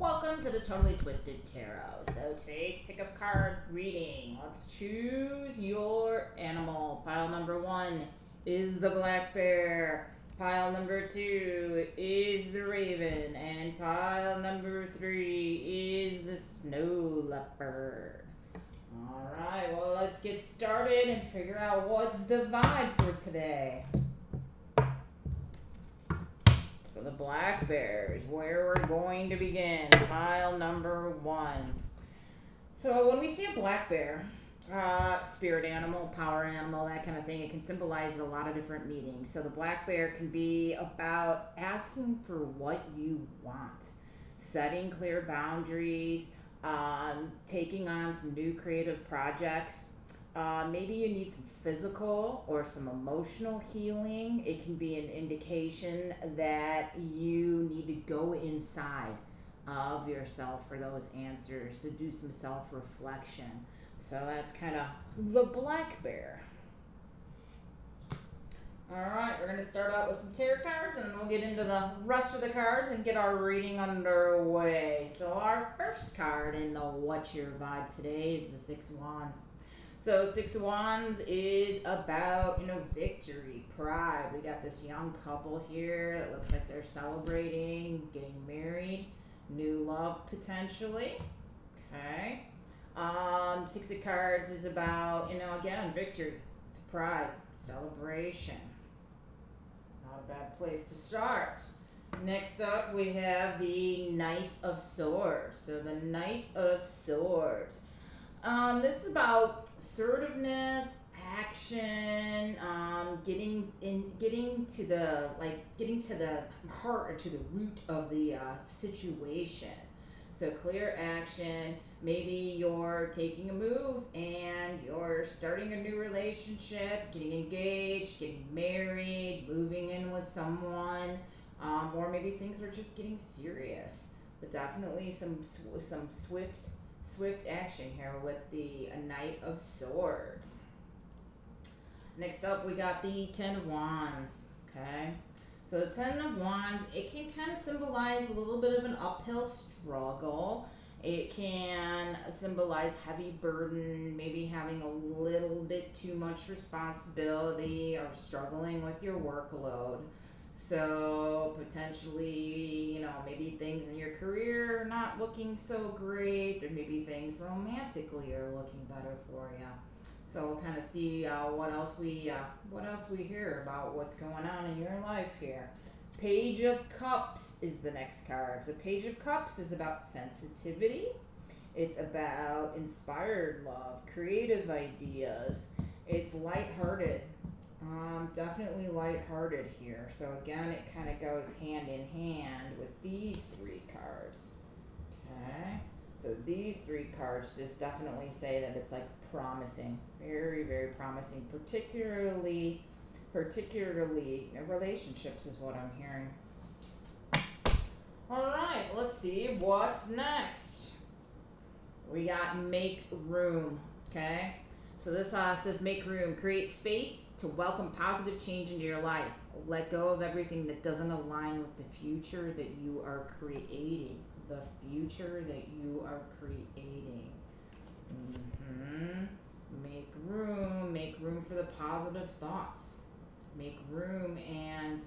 Welcome to the Totally Twisted Tarot. So today's pickup card reading. Let's choose your animal. Pile number 1 is the black bear. Pile number 2 is the raven. And pile number 3 is the snow leopard. Alright, well, let's get started and figure out what's the vibe for today. So the black bear is where we're going to begin. Pile number 1. So when we see a black bear, spirit animal, power animal, that kind of thing, it can symbolize a lot of different meanings. So the black bear can be about asking for what you want, setting clear boundaries, taking on some new creative projects. Maybe you need some physical or some emotional healing. It can be an indication that you need to go inside of yourself for those answers, to do some self-reflection. So that's kind of the black bear. All right, we're going to start out with some tarot cards, and then we'll get into the rest of the cards and get our reading underway. So our first card in the What's Your Vibe today is the Six of Wands. So Six of Wands is about, victory, pride. We got this young couple here that looks like they're celebrating, getting married, new love potentially. Okay. Six of Cards is about, again, victory. It's pride, celebration. Not a bad place to start. Next up, we have the Knight of Swords. So the Knight of Swords. This is about assertiveness, action, getting to the heart or to the root of the situation. So clear action. Maybe you're taking a move and you're starting a new relationship, getting engaged, getting married, moving in with someone, or maybe things are just getting serious. But definitely some swift action here with the Knight of Swords. Next up, we got the Ten of Wands. Okay, so the Ten of Wands, it can kind of symbolize a little bit of an uphill struggle. It can symbolize heavy burden, maybe having a little bit too much responsibility or struggling with your workload. So potentially, maybe things in your career are not looking so great, or maybe things romantically are looking better for you. So we'll kind of see what else we hear about what's going on in your life here. Page of Cups is the next card. So Page of Cups is about sensitivity. It's about inspired love, creative ideas. It's lighthearted. Definitely lighthearted here. So again, it kind of goes hand in hand with these 3 cards. Okay. So these 3 cards just definitely say that it's like promising, very, very promising, particularly relationships is what I'm hearing. All right, let's see what's next. We got Make Room. Okay. So this says make room, create space to welcome positive change into your life. Let go of everything that doesn't align with the future that you are creating. The future that you are creating. Make room for the positive thoughts. Make room and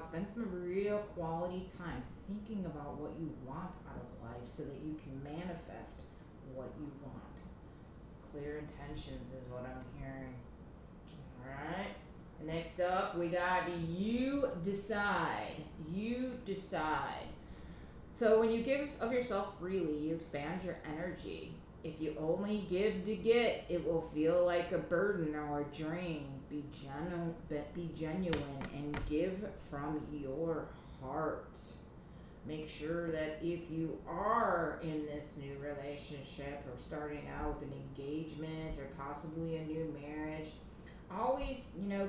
spend some real quality time thinking about what you want out of life so that you can manifest what you want. Clear intentions is what I'm hearing. All right. Next up, we got You Decide. You decide. So when you give of yourself freely, you expand your energy. If you only give to get, it will feel like a burden or a drain. Be genuine and give from your heart. Make sure that if you are in this new relationship or starting out with an engagement or possibly a new marriage, always,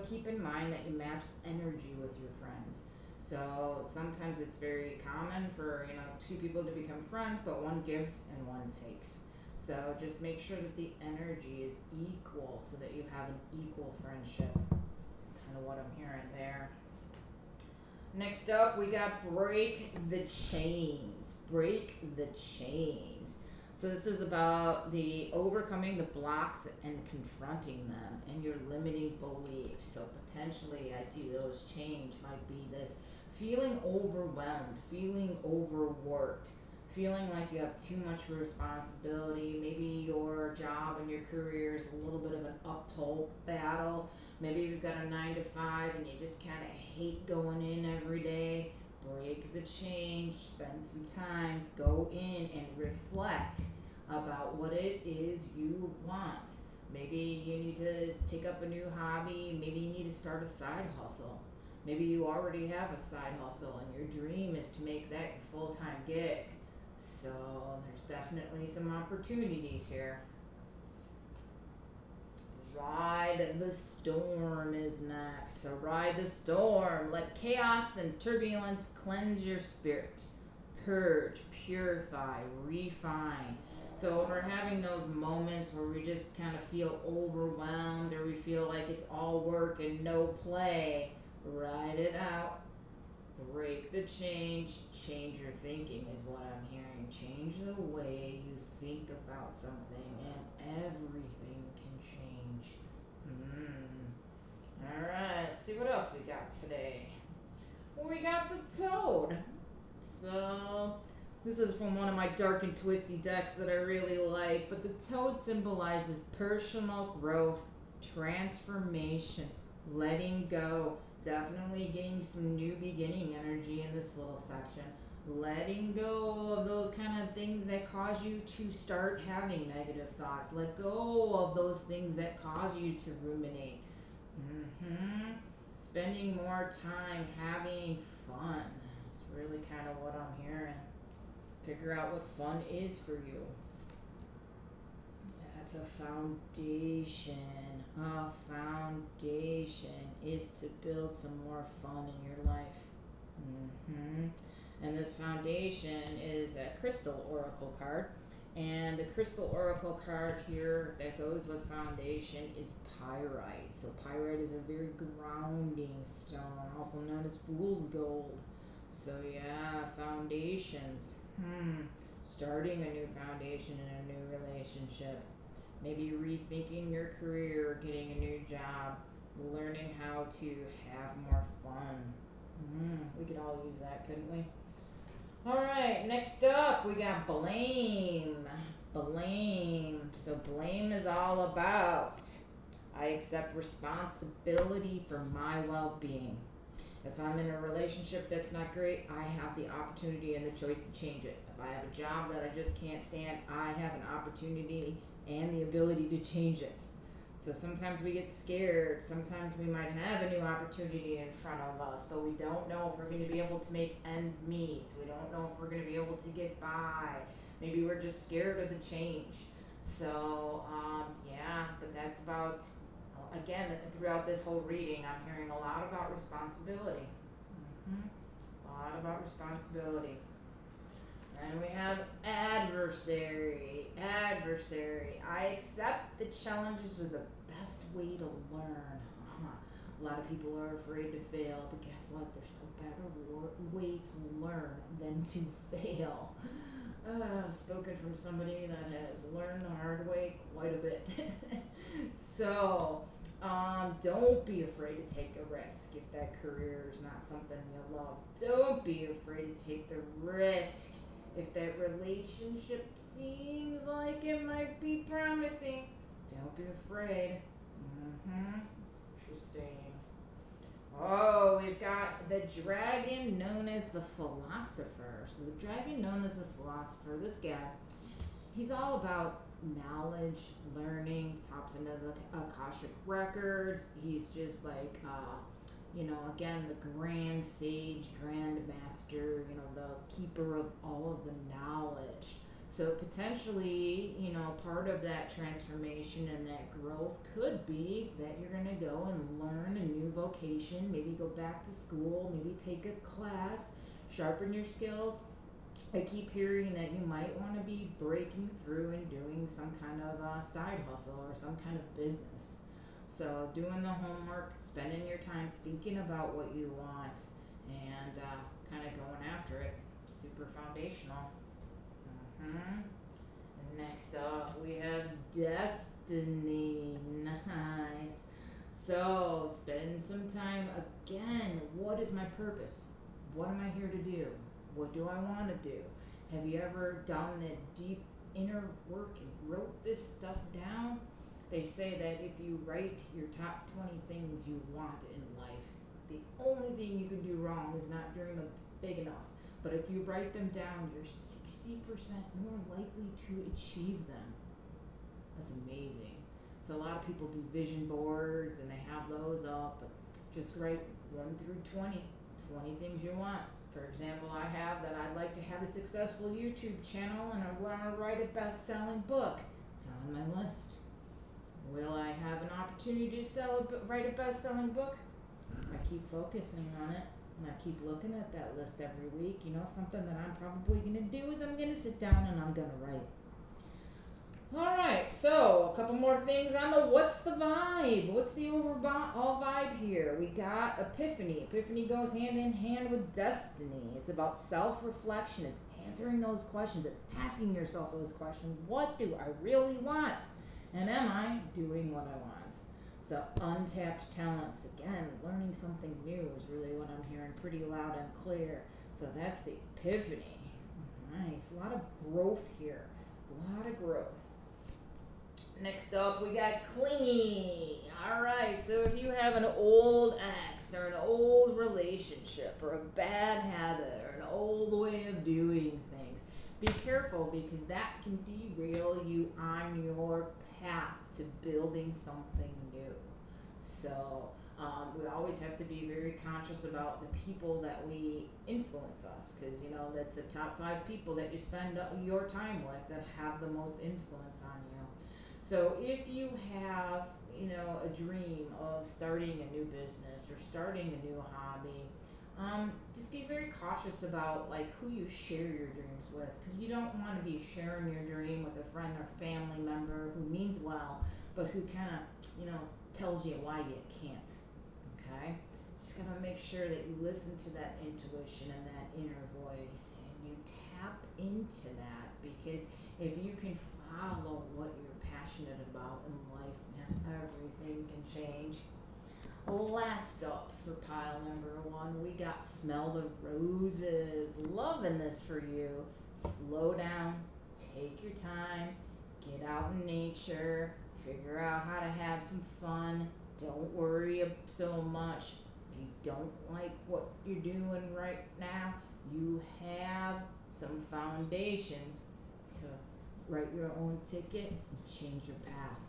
keep in mind that you match energy with your friends. So sometimes it's very common for, 2 people to become friends, but one gives and one takes. So just make sure that the energy is equal so that you have an equal friendship. That's kind of what I'm hearing there. Next up, we got break the chains. Break the chains. So this is about the overcoming the blocks and confronting them and your limiting beliefs. So potentially I see those change might be this feeling overwhelmed, feeling overworked, feeling like you have too much responsibility. Maybe your job and your career is a little bit of an uphill battle. Maybe you've got a 9 to 5 and you just kind of hate going in every day. Break the change, spend some time, go in and reflect about what it is you want. Maybe you need to take up a new hobby. Maybe you need to start a side hustle. Maybe you already have a side hustle and your dream is to make that your full-time gig. So there's definitely some opportunities here. Ride the storm is next. So ride the storm. Let chaos and turbulence cleanse your spirit. Purge, purify, refine. So we're having those moments where we just kind of feel overwhelmed or we feel like it's all work and no play. Ride it out. Break the change. Change your thinking is what I'm hearing. Change the way you think about something and everything can change. Alright, let's see what else we got today. Well, we got the Toad. So this is from one of my dark and twisty decks that I really like. But the Toad symbolizes personal growth, transformation, letting go. Definitely getting some new beginning energy in this little section. Letting go of those kind of things that cause you to start having negative thoughts. Let go of those things that cause you to ruminate. Spending more time having fun. It's really kind of what I'm hearing. Figure out what fun is for you. That's a foundation. A foundation is to build some more fun in your life. And this foundation is a crystal oracle card. And the crystal oracle card here that goes with foundation is pyrite. So pyrite is a very grounding stone, also known as fool's gold. So yeah, foundations. Starting a new foundation in a new relationship. Maybe rethinking your career, getting a new job, learning how to have more fun. We could all use that, couldn't we? Alright, next up we got blame. Blame. So blame is all about I accept responsibility for my well-being. If I'm in a relationship that's not great, I have the opportunity and the choice to change it. If I have a job that I just can't stand, I have an opportunity and the ability to change it. So sometimes we get scared. Sometimes we might have a new opportunity in front of us, but we don't know if we're going to be able to make ends meet. We don't know if we're going to be able to get by. Maybe we're just scared of the change. So, yeah, but that's about, again, throughout this whole reading, I'm hearing a lot about responsibility. A lot about responsibility. And we have adversary. Adversary. I accept the challenges with the best way to learn. A lot of people are afraid to fail, but guess what? There's no better way to learn than to fail. Spoken from somebody that has learned the hard way quite a bit. So, don't be afraid to take a risk if that career is not something you love. Don't be afraid to take the risk if that relationship seems like it might be promising. Don't be afraid. Interesting. Oh, we've got the dragon known as the philosopher. So the dragon known as the philosopher, this guy, he's all about knowledge, learning, taps into the Akashic records. He's just like, again, the grand sage, grand master, the keeper of all of the knowledge. So potentially, part of that transformation and that growth could be that you're going to go and learn a new vocation, maybe go back to school, maybe take a class, sharpen your skills. I keep hearing that you might want to be breaking through and doing some kind of side hustle or some kind of business. So doing the homework, spending your time thinking about what you want, and kind of going after it. Super foundational. And next up, we have destiny. Nice. So, spend some time again. What is my purpose? What am I here to do? What do I want to do? Have you ever done the deep inner work and wrote this stuff down? They say that if you write your top 20 things you want in life, the only thing you can do wrong is not dream big enough. But if you write them down, you're 60% more likely to achieve them. That's amazing. So a lot of people do vision boards and they have those up, but just write 1 through 20 things you want. For example, I have that I'd like to have a successful YouTube channel and I want to write a best-selling book. It's on my list. Will I have an opportunity to write a best-selling book? I keep focusing on it and I keep looking at that list every week. You know, something that I'm probably going to do is I'm going to sit down and I'm going to write. All right, so a couple more things on the what's the vibe? What's the overall vibe here? We got Epiphany. Epiphany goes hand in hand with destiny. It's about self-reflection. It's answering those questions. It's asking yourself those questions. What do I really want? And am I doing what I want? So untapped talents. Again, learning something new is really what I'm hearing pretty loud and clear. So that's the Epiphany. Nice. A lot of growth here. A lot of growth. Next up, we got clingy. All right, so if you have an old ex or an old relationship or a bad habit or an old way of doing things, be careful because that can derail you on your path to building something new. So we always have to be very conscious about the people that we influence us because, you know, that's the top 5 people that you spend your time with that have the most influence on you. So if you have, you know, a dream of starting a new business or starting a new hobby, just be very cautious about like who you share your dreams with because you don't want to be sharing your dream with a friend or family member who means well, but who kind of, you know, tells you why you can't. Okay? Just gotta make sure that you listen to that intuition and that inner voice and you tap into that because if you can follow what you're passionate about in life, man, everything can change. Last up for pile number 1, we got Smell the Roses. Loving this for you. Slow down, take your time, get out in nature, figure out how to have some fun. Don't worry so much. If you don't like what you're doing right now, you have some foundations to write your own ticket and change your path.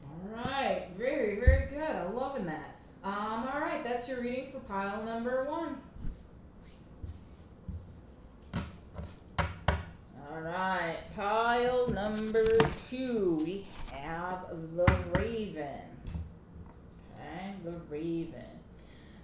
All right, very, very good. I'm loving that. All right, that's your reading for pile number 1. All right, pile number 2, we have the Raven. Okay, the Raven.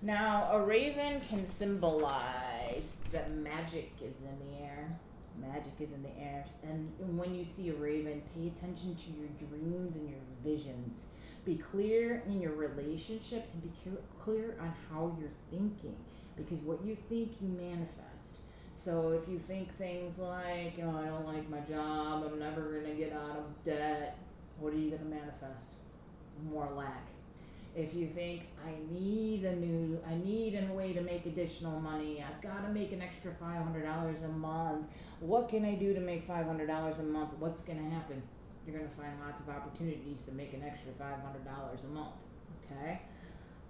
Now, a raven can symbolize that magic is in the air. Magic is in the air. And when you see a raven, pay attention to your dreams and your visions. Be clear in your relationships and be clear on how you're thinking. Because what you think, you manifest. So if you think things like, oh, I don't like my job, I'm never going to get out of debt, what are you going to manifest? More lack. If you think, I need a way to make additional money, I've got to make an extra $500 a month, what can I do to make $500 a month? What's going to happen? You're going to find lots of opportunities to make an extra $500 a month, okay?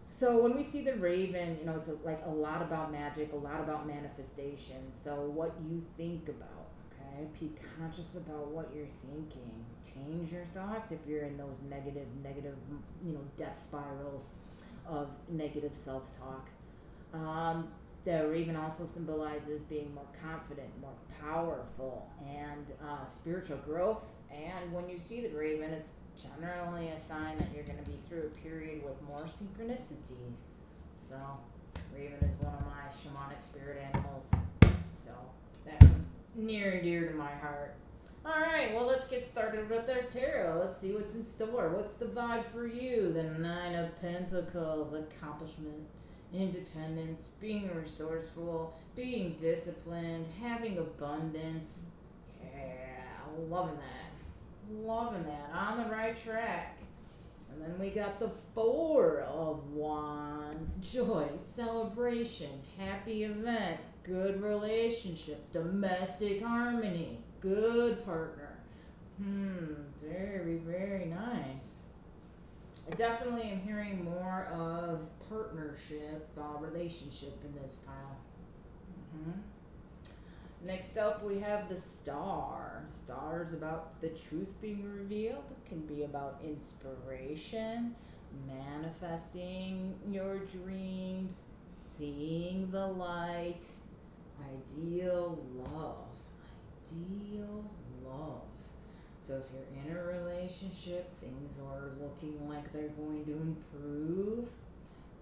So when we see the raven, you know, it's like a lot about magic, a lot about manifestation. So what you think about, okay? Be conscious about what you're thinking. Change your thoughts if you're in those negative, you know, death spirals of negative self-talk. The raven also symbolizes being more confident, more powerful, and spiritual growth. And when you see the raven, it's generally a sign that you're going to be through a period with more synchronicities. So, raven is one of my shamanic spirit animals. So, that's near and dear to my heart. All right, well, let's get started with our tarot. Let's see what's in store. What's the vibe for you? The 9 of Pentacles, accomplishment, independence, being resourceful, being disciplined, having abundance. Yeah, loving that. Loving that. On the right track. And then we got the Four of Wands. Joy, celebration, happy event, good relationship, domestic harmony, good partner. Very, very nice. I definitely am hearing more of partnership, relationship in this pile. Next up, we have the Star. Star is about the truth being revealed. It can be about inspiration, manifesting your dreams, seeing the light, ideal love. Ideal love. So if you're in a relationship, things are looking like they're going to improve.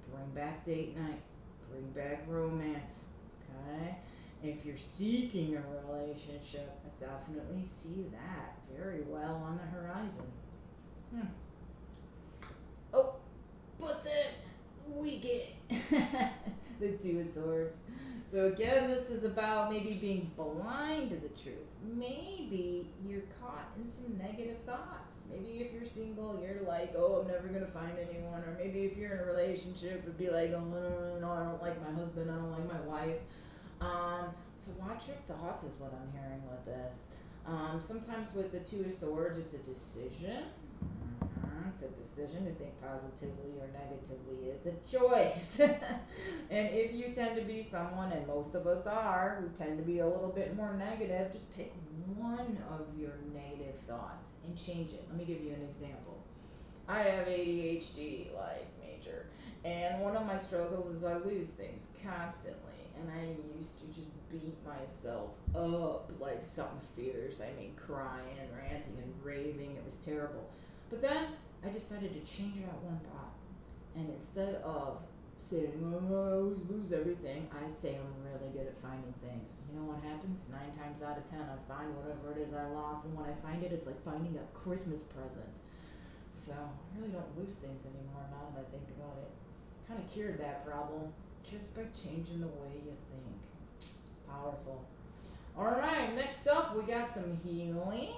Bring back date night. Bring back romance. Okay? If you're seeking a relationship, I definitely see that very well on the horizon. Oh, but then we get the Two of Swords. So again, this is about maybe being blind to the truth. Maybe you're caught in some negative thoughts. Maybe if you're single, you're like, oh, I'm never going to find anyone. Or maybe if you're in a relationship, it'd be like, oh, no, I don't like my husband, I don't like my wife. So watch your thoughts is what I'm hearing with this. Sometimes with the Two of Swords, it's a decision. It's a decision to think positively or negatively. It's a choice. And if you tend to be someone, and most of us are, who tend to be a little bit more negative, just pick one of your negative thoughts and change it. Let me give you an example. I have ADHD, like major, and one of my struggles is I lose things constantly. And I used to just beat myself up like something fierce. I mean, crying and ranting and raving. It was terrible. But then I decided to change that one thought. And instead of saying, oh, I always lose everything, I say I'm really good at finding things. You know what happens? 9 times out of 10, I find whatever it is I lost. And when I find it, it's like finding a Christmas present. So I really don't lose things anymore now that I think about it. Kind of cured that problem. Just by changing the way you think. Powerful. All right, next up, we got some healing.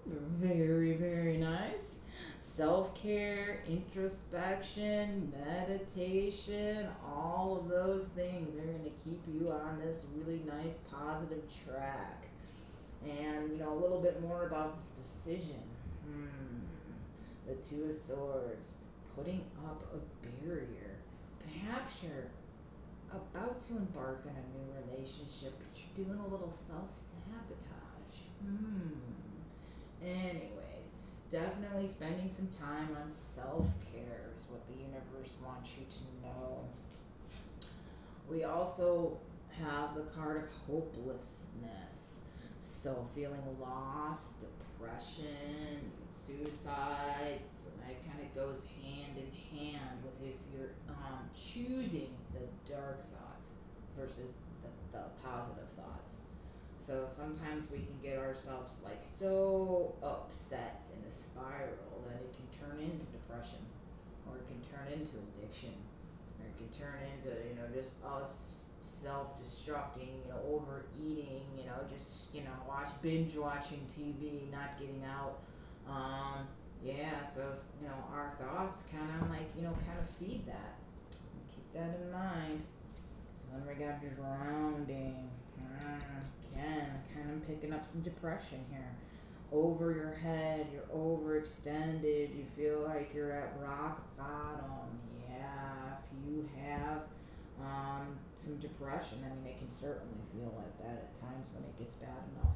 Very, very nice. Self-care, introspection, meditation, all of those things are going to keep you on this really nice, positive track. And, you know, a little bit more about this decision. The Two of Swords. Putting up a barrier. Perhaps you're about to embark on a new relationship, but you're doing a little self-sabotage. Anyways, definitely spending some time on self-care is what the universe wants you to know. We also have the card of hopelessness. So feeling lost, depression, suicide, so that kind of goes hand in hand with if you're choosing the dark thoughts versus the positive thoughts. So sometimes we can get ourselves like so upset in a spiral that it can turn into depression, or it can turn into addiction, or it can turn into, you know, just us self-destructing, you know, overeating, you know, just, you know, binge watching TV, not getting out. So, you know, our thoughts kind of like, you know, kind of feed that. Keep that in mind. So then we got grounding. Again, kind of picking up some depression here. Over your head, you're overextended, you feel like you're at rock bottom. Yeah, if you have some depression, I mean, it can certainly feel like that at times when it gets bad enough.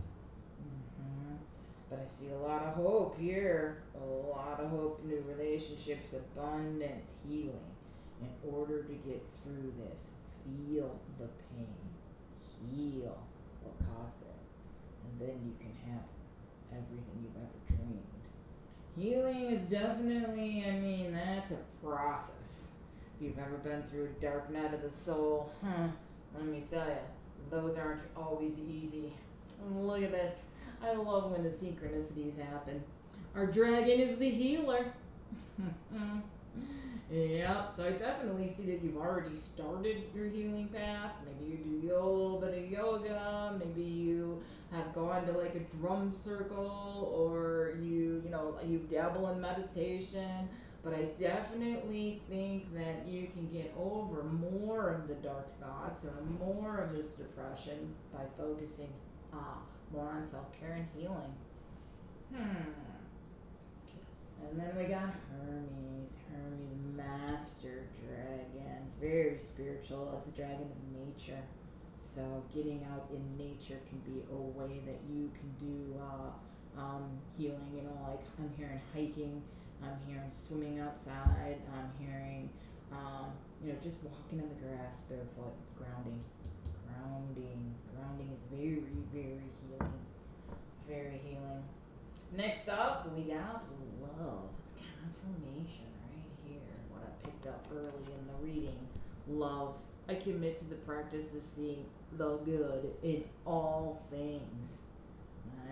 But I see a lot of hope here. A lot of hope, new relationships, abundance, healing. In order to get through this, feel the pain. Heal what caused it. And then you can have everything you've ever dreamed. Healing is definitely, I mean, that's a process. If you've ever been through a dark night of the soul, let me tell you, those aren't always easy. Look at this. I love when the synchronicities happen. Our dragon is the healer. Yep, so I definitely see that you've already started your healing path. Maybe you do a little bit of yoga, maybe you have gone to like a drum circle, or you dabble in meditation. But I definitely think that you can get over more of the dark thoughts or more of this depression by focusing more on self-care and healing. And then we got Hermes. Hermes, master dragon. Very spiritual. It's a dragon of nature. So getting out in nature can be a way that you can do healing. Like I'm hearing hiking. I'm hearing swimming outside. I'm hearing, just walking in the grass barefoot. Grounding. Grounding is very, very healing. Very healing. Next up, we got love. It's confirmation right here. What I picked up early in the reading. Love. I commit to the practice of seeing the good in all things.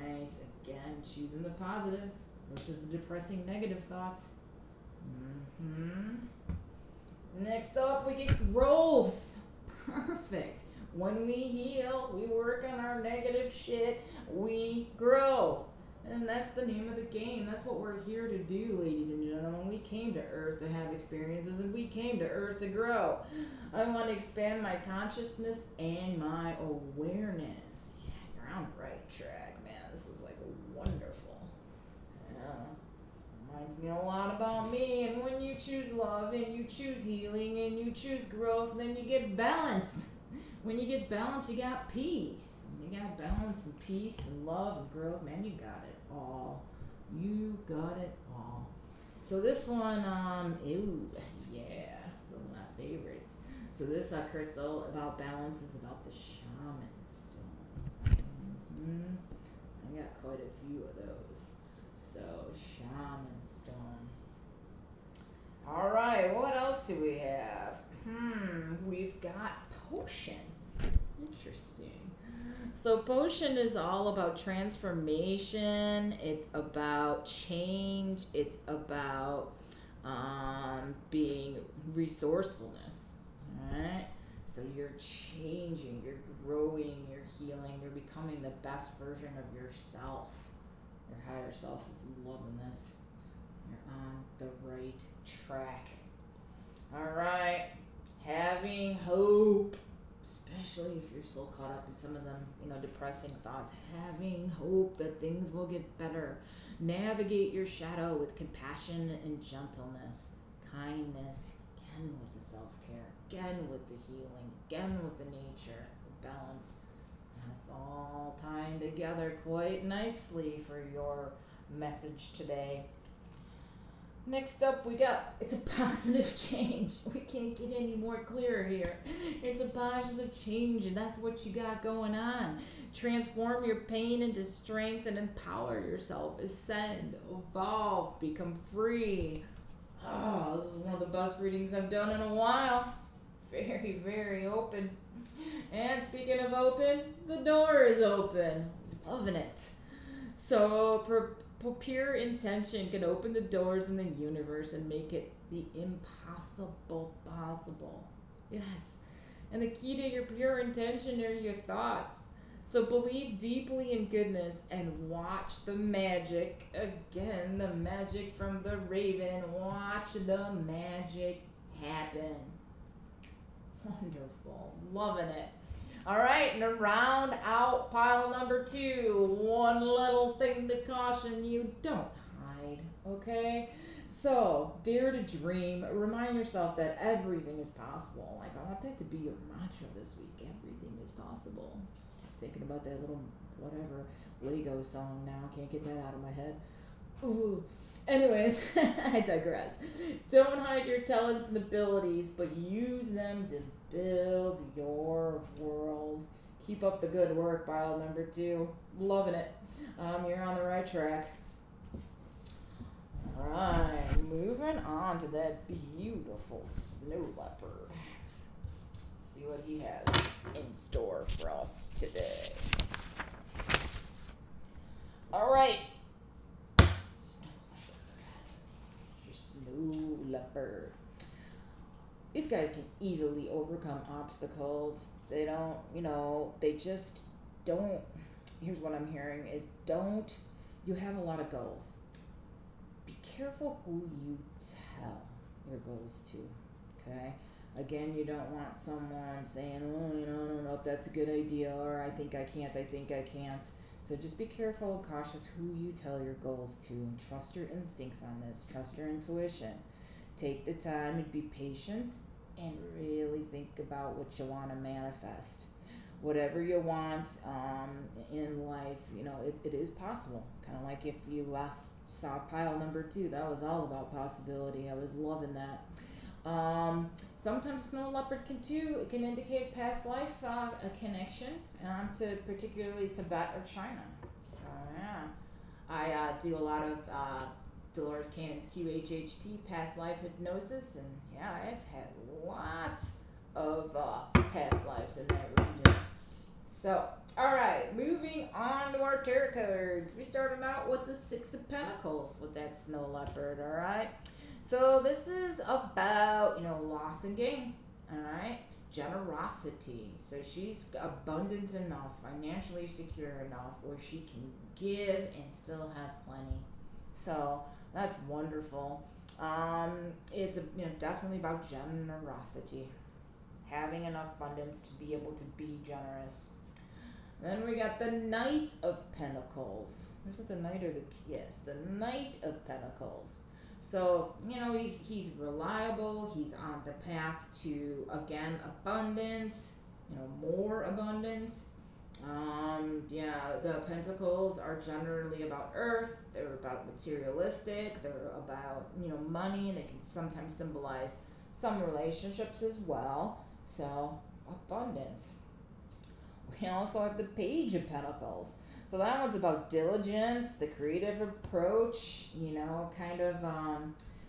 Nice. Again, choosing the positive, which is the depressing negative thoughts. Next up, we get growth. Perfect. When we heal, we work on our negative shit, we grow. And that's the name of the game. That's what we're here to do, ladies and gentlemen. We came to Earth to have experiences, and we came to Earth to grow. I want to expand my consciousness and my awareness. Yeah, you're on the right track, man. This is like wonderful. Yeah. Reminds me a lot about me. And when you choose love, and you choose healing, and you choose growth, then you get balance. When you get balance, you got peace. When you got balance and peace and love and growth, man, you got it all. You got it all. So this one, it's one of my favorites. So this crystal about balance is about the shaman stone. I got quite a few of those. So shaman stone. All right, what else do we have? We've got potion. Interesting. So potion is all about transformation. It's about change. It's about being resourcefulness. All right. So you're changing, you're growing, you're healing, you're becoming the best version of yourself. Your higher self is loving this. You're on the right track. All right. Having hope. Especially if you're still caught up in some of them, depressing thoughts. Having hope that things will get better. Navigate your shadow with compassion and gentleness. Kindness. Again with the self-care. Again with the healing. Again with the nature. The balance. That's all tying together quite nicely for your message today. Next up, it's a positive change. We can't get any more clear here. It's a positive change, and that's what you got going on. Transform your pain into strength and empower yourself. Ascend, evolve, become free. Oh, this is one of the best readings I've done in a while. Very, very open. And speaking of open, the door is open. Loving it. So, pure intention can open the doors in the universe and make it the impossible possible. Yes. And the key to your pure intention are your thoughts. So believe deeply in goodness and watch the magic. Again, the magic from the raven. Watch the magic happen. Wonderful. Loving it. All right, and to round out pile number 2, one little thing to caution you, don't hide, okay? So, dare to dream. Remind yourself that everything is possible. Like, I want that to be your mantra this week. Everything is possible. I'm thinking about that little, Lego song now. Can't get that out of my head. Ooh. Anyways, I digress. Don't hide your talents and abilities, but use them to build your world. Keep up the good work, pile number 2. Loving it. You're on the right track. All right, moving on to that beautiful snow leopard. Let's see what he has in store for us today. All right. Snow leopard. these guys can easily overcome obstacles. They don't, they just don't. Here's what I'm hearing is you have a lot of goals. Be careful who you tell your goals to, okay? Again, you don't want someone saying, oh, I don't know if that's a good idea, or I think I can't. So just be careful and cautious who you tell your goals to, and trust your instincts on this. Trust your intuition. Take the time and be patient and really think about what you want to manifest. Whatever you want in life, it is possible. Kind of like if you last saw pile number 2, that was all about possibility. I was loving that. Sometimes snow leopard can indicate past life, a connection to particularly Tibet or China. So yeah, I do a lot of Dolores Cannon's QHHT, past life hypnosis, and yeah, I've had lots of past lives in that region. So, all right, moving on to our tarot cards. We started out with the 6 of Pentacles with that snow leopard, all right? So this is about, loss and gain, all right? Generosity. So she's abundant enough, financially secure enough where she can give and still have plenty. So that's wonderful. It's definitely about generosity, having enough abundance to be able to be generous. Then we got the Knight of Pentacles. Is it the Knight or the Knight of Pentacles. So, he's reliable. He's on the path to, again, abundance, more abundance. The Pentacles are generally about earth. They're about materialistic. They're about, money. They can sometimes symbolize some relationships as well. So, abundance. We also have the Page of Pentacles. So that one's about diligence, the creative approach, kind of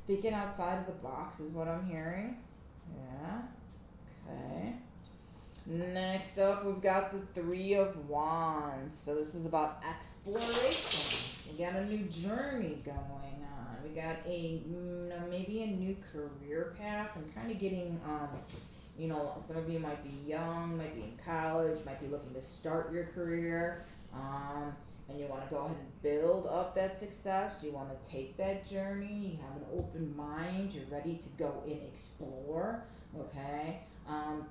thinking outside of the box is what I'm hearing. Yeah. Okay. Next up, we've got the 3 of Wands. So this is about exploration. We got a new journey going on. We got maybe a new career path. I'm kind of getting some of you might be young, might be in college, might be looking to start your career, and you want to go ahead and build up that success. You want to take that journey. You have an open mind. You're ready to go and explore, okay?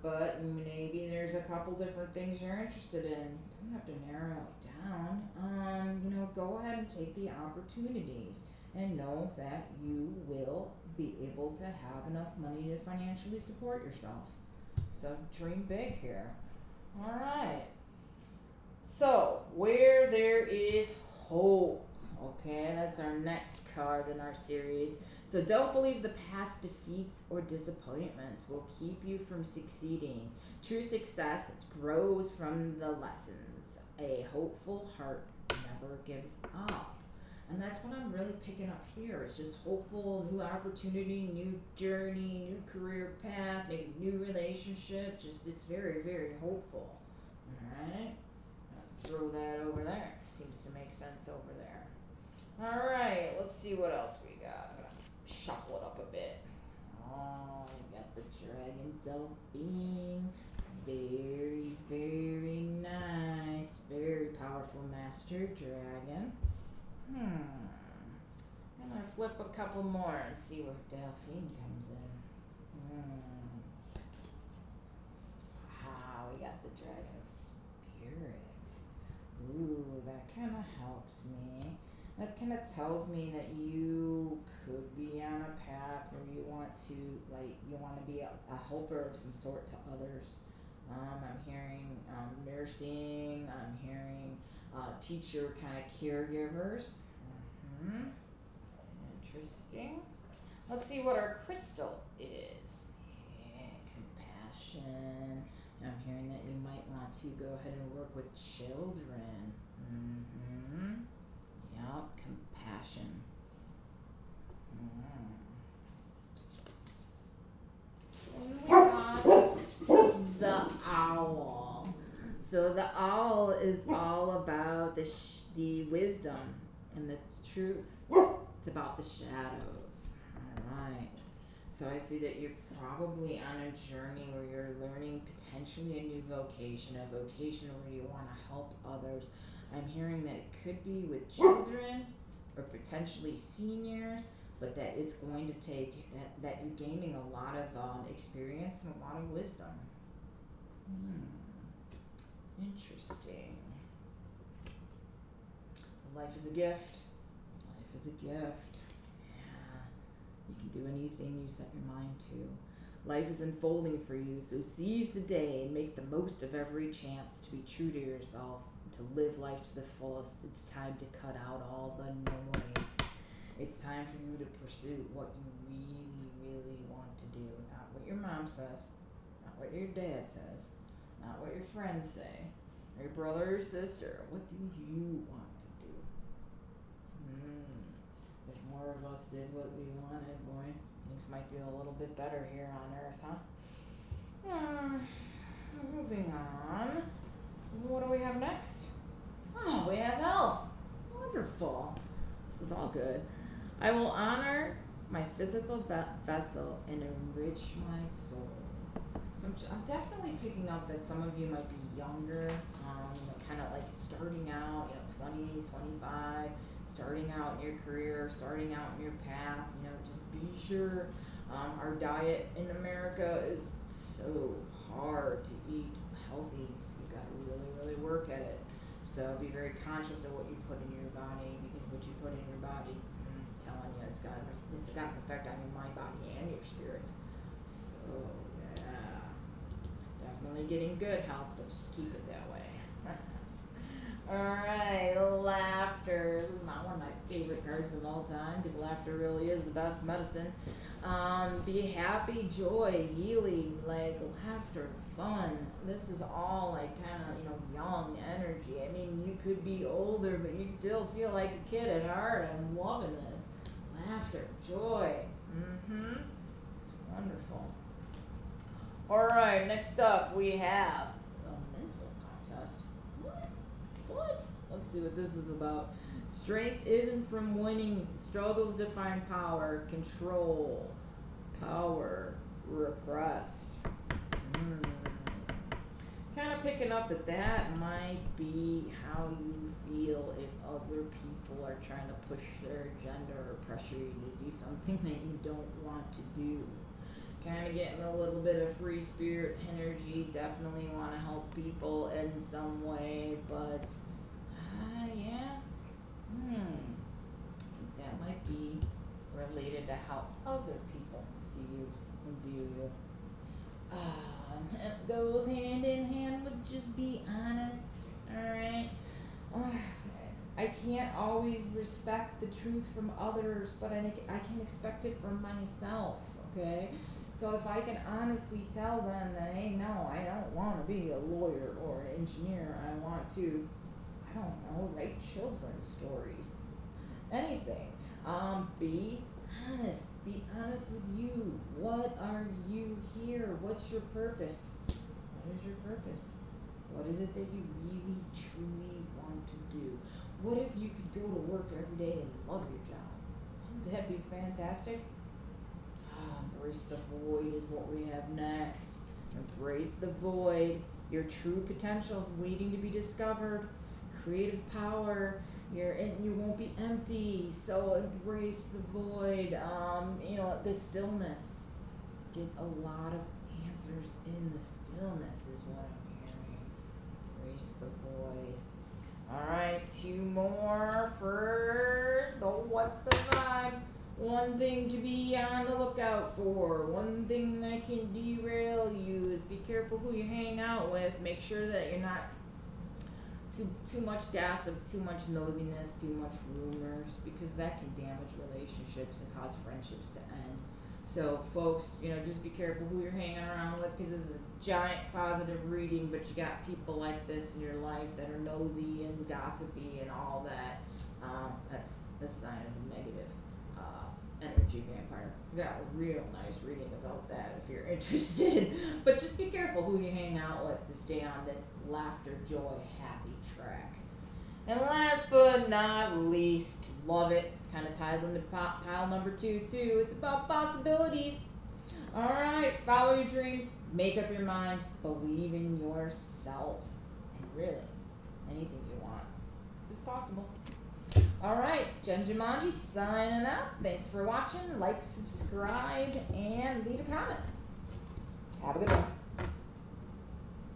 But maybe there's a couple different things you're interested in. Don't have to narrow it down. Go ahead and take the opportunities and know that you will be able to have enough money to financially support yourself. So dream big here. All right. So where there is hope. Okay, that's our next card in our series. So don't believe the past defeats or disappointments will keep you from succeeding. True success grows from the lessons. A hopeful heart never gives up. And that's what I'm really picking up here. It's just hopeful, new opportunity, new journey, new career path, maybe new relationship. It's very, very hopeful. All right. Throw that over there. Seems to make sense over there. All right. Let's see what else we got. I'm going to shuffle it up a bit. Oh, we got the Dragon Delphine. Very, very nice. Very powerful Master Dragon. I'm going to flip a couple more and see where Delphine comes in. We got the Dragon of Spirit. Ooh, that kind of helps me. That kind of tells me that you could be on a path where you want to be a helper of some sort to others. I'm hearing nursing. I'm hearing teacher kind of caregivers. Interesting. Let's see what our crystal is. Yeah, compassion. I'm hearing that you might want to go ahead and work with children. Yep, compassion. And we got the owl. So the owl is all about the wisdom and the truth. It's about the shadows. All right. So I see that you're probably on a journey where you're learning potentially a new vocation, a vocation where you want to help others. I'm hearing that it could be with children or potentially seniors, but that it's going to take, that you're gaining a lot of experience and a lot of wisdom. Interesting. Life is a gift. Life is a gift. Yeah. You can do anything you set your mind to. Life is unfolding for you, so seize the day and make the most of every chance to be true to yourself, to live life to the fullest. It's time to cut out all the noise. It's time for you to pursue what you really, really want to do. Not what your mom says, not what your dad says, not what your friends say, or your brother or sister. What do you want to do? If more of us did what we wanted, boy, things might be a little bit better here on Earth, huh? Moving on. What do we have next? Oh, we have health. Wonderful. This is all good. I will honor my physical vessel and enrich my soul. So I'm definitely picking up that some of you might be younger, kind of like starting out, 20s, 25, starting out in your career, starting out in your path. Just be sure. Our diet in America is so hard to eat healthy, so you got to really, really work at it. So be very conscious of what you put in your body, because what you put in your body, I'm telling you, it's got an effect on your mind, body, and your spirit. So yeah, definitely getting good health, but just keep it that way. Alright, laughter. This is not one of my favorite cards of all time, because laughter really is the best medicine. Be happy, joy, healing, like laughter, fun. This is all like kind of, young energy. I mean, you could be older, but you still feel like a kid at heart. I'm loving this. Laughter, joy. It's wonderful. Alright, next up we have a mental contest. What? Let's see what this is about. Strength isn't from winning. Struggles define power. Control. Power. Repressed. Kind of picking up that might be how you feel if other people are trying to push their agenda or pressure you to do something that you don't want to do. Kind of getting a little bit of free spirit energy. Definitely want to help people in some way, but yeah. That might be related to how other people see you and view you. And it goes hand in hand with just be honest. Alright? I can't always respect the truth from others, but I can expect it from myself. Okay? So if I can honestly tell them that, hey, no, I don't want to be a lawyer or an engineer. I want to, I don't know, write children's stories. Anything. Be honest. Be honest with you. What are you here? What's your purpose? What is your purpose? What is it that you really, truly want to do? What if you could go to work every day and love your job? Wouldn't that be fantastic? Embrace the void is what we have next. Embrace the void. Your true potential is waiting to be discovered. Creative power. You won't be empty. So embrace the void. The stillness. Get a lot of answers in the stillness is what I'm hearing. Embrace the void. Alright, 2 more for the what's the vibe. One thing to be on the lookout for. One thing that can derail you is be careful who you hang out with. Make sure that you're not too much gossip, too much nosiness, too much rumors, because that can damage relationships and cause friendships to end. So folks, just be careful who you're hanging around with, because this is a giant positive reading, but you got people like this in your life that are nosy and gossipy and all that. That's a sign of a negative energy vampire. We got a real nice reading about that if you're interested. But just be careful who you hang out with to stay on this laughter, joy, happy track. And last but not least, love it. This kind of ties into pile number 2 too. It's about possibilities. All right, follow your dreams, make up your mind, believe in yourself, and really, anything you want is possible. All right, Jen Jumanji signing out. Thanks for watching. Like, subscribe, and leave a comment. Have a good one.